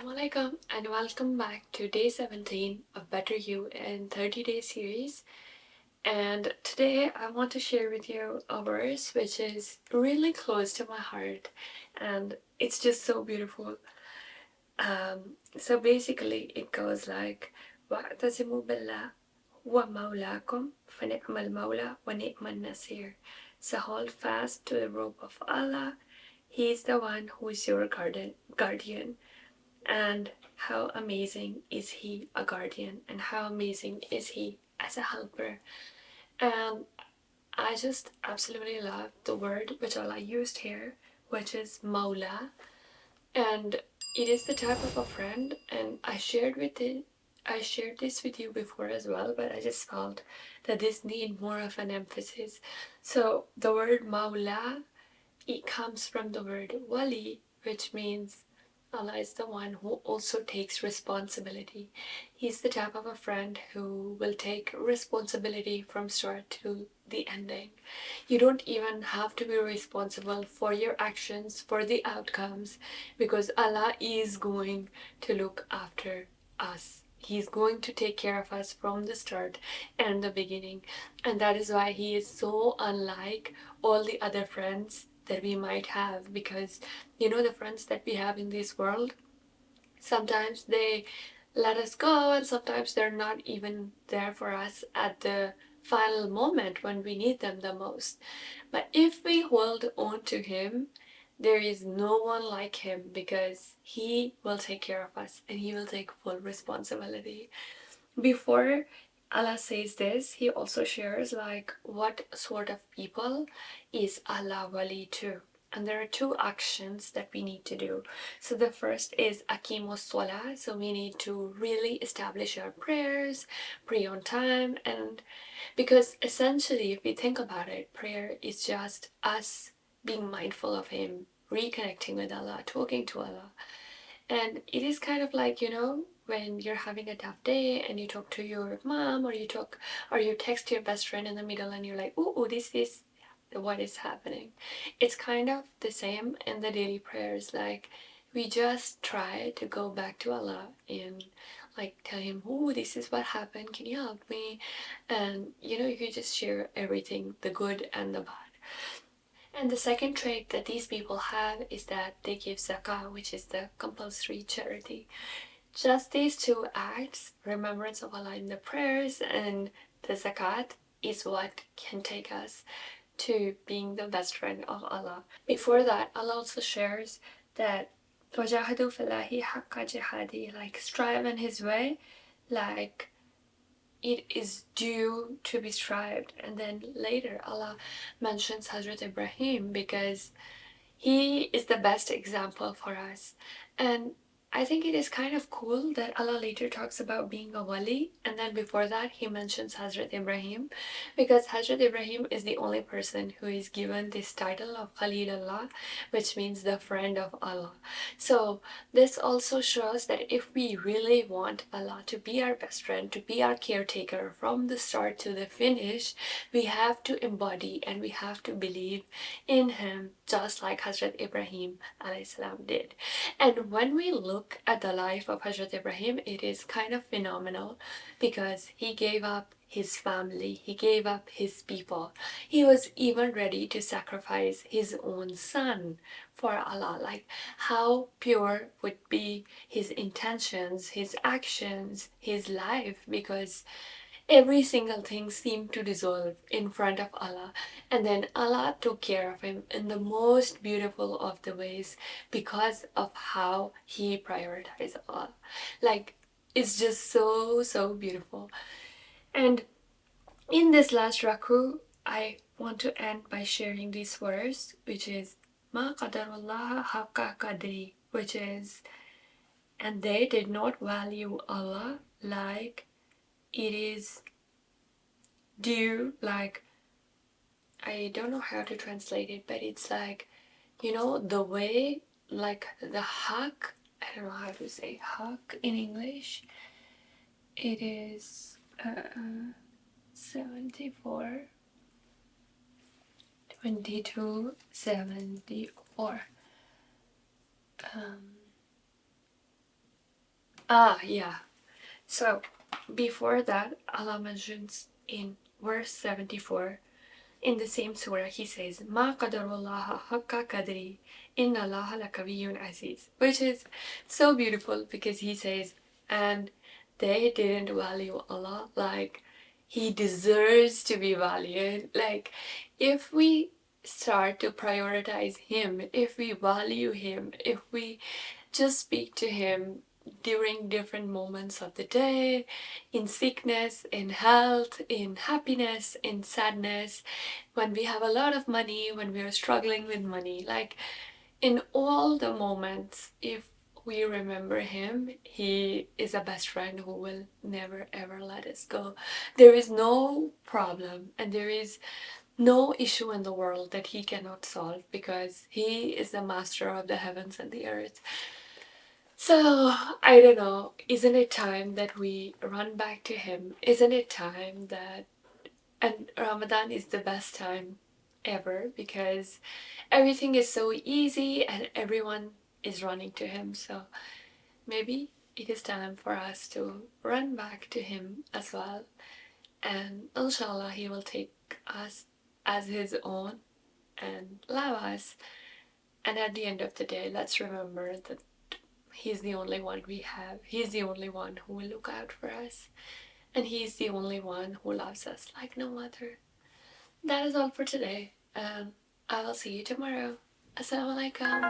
Assalamu alaikum and welcome back to day 17 of Better You in 30 Day series. And today I want to share with you a verse which is really close to my heart and it's just so beautiful. So basically it goes like وَاعْتَصِمُوا بِاللَّهِ هُوَ مَوْلَاكُمْ فَنِعْمَ الْمَوْلَى وَنِعْمَ النَّصِيرُ. So hold fast to the rope of Allah. He is the one who is your guardian. And how amazing is he a guardian, and how amazing is he as a helper. And I just absolutely love the word which Allah used here, which is Mawla. And it is the type of a friend, and I shared this with you before as well, but I just felt that this need more of an emphasis. So the word Mawla, it comes from the word wali, which means Allah is the one who also takes responsibility. He's the type of a friend who will take responsibility from start to the ending. You don't even have to be responsible for your actions, for the outcomes, because Allah is going to look after us. He's going to take care of us from the start and the beginning. And that is why he is so unlike all the other friends that we might have, because the friends that we have in this world, sometimes they let us go and sometimes they're not even there for us at the final moment when we need them the most. But if we hold on to him, there is no one like him, because he will take care of us and he will take full responsibility. Before Allah says this, he also shares like what sort of people is Allah wali to. And there are two actions that we need to do. So the first is akimus sola. So we need to really establish our prayers, pray on time, and because essentially if we think about it, prayer is just us being mindful of him, reconnecting with Allah, talking to Allah. And it is kind of like, when you're having a tough day and you talk to your mom, or you text your best friend in the middle and you're like, ooh, this is what is happening. It's kind of the same in the daily prayers. Like, we just try to go back to Allah and like tell him, oh, this is what happened, can you help me? And you can just share everything, the good and the bad. And the second trait that these people have is that they give zakah, which is the compulsory charity. Just these two acts, remembrance of Allah in the prayers and the zakat, is what can take us to being the best friend of Allah. Before that, Allah also shares that وَجَاهَدُوا فِي اللَّهِ حَقَّ جِهَادِهِ, like strive in his way, like it is due to be strived. And then later Allah mentions Hazrat Ibrahim because he is the best example for us. And I think it is kind of cool that Allah later talks about being a wali, and then before that he mentions Hazrat Ibrahim, because Hazrat Ibrahim is the only person who is given this title of Khalilullah, which means the friend of Allah. So this also shows that if we really want Allah to be our best friend, to be our caretaker from the start to the finish, we have to embody and we have to believe in him, just like Hazrat Ibrahim alayhi did. And when we look at the life of Hazrat Ibrahim, it is kind of phenomenal, because he gave up his family, he gave up his people. He was even ready to sacrifice his own son for Allah. Like, how pure would be his intentions, his actions, his life, because every single thing seemed to dissolve in front of Allah. And then Allah took care of him in the most beautiful of the ways, because of how he prioritized Allah. Like, it's just so, so beautiful. And in this last raku, I want to end by sharing this verse, which is Ma qadarullah haqqa qadri, which is, and they did not value Allah like it is due. Like, I don't know how to translate it, but it's like, the way, like the haq, I don't know how to say haq in English. It is 74, 22, 74. Yeah. So, before that, Allah mentions in verse 74, in the same surah, He says, Ma qadarullaha haqqa qadri, inna allaha lakawiyyun aziz. Which is so beautiful because He says, and they didn't value Allah like He deserves to be valued. Like, if we start to prioritize Him, if we value Him, if we just speak to Him during different moments of the day, in sickness, in health, in happiness, in sadness, when we have a lot of money, when we are struggling with money, like in all the moments, if we remember Him, He is a best friend who will never ever let us go. There is no problem and there is no issue in the world that He cannot solve because He is the master of the heavens and the earth. So, I don't know, isn't it time that we run back to Him? Isn't it time that, and Ramadan is the best time ever because everything is so easy and everyone is running to Him. So, maybe it is time for us to run back to Him as well. And inshallah, He will take us as His own and love us. And at the end of the day, let's remember that He's the only one we have. He's the only one who will look out for us. And He's the only one who loves us like no other. That is all for today. And I will see you tomorrow. Assalamu alaikum.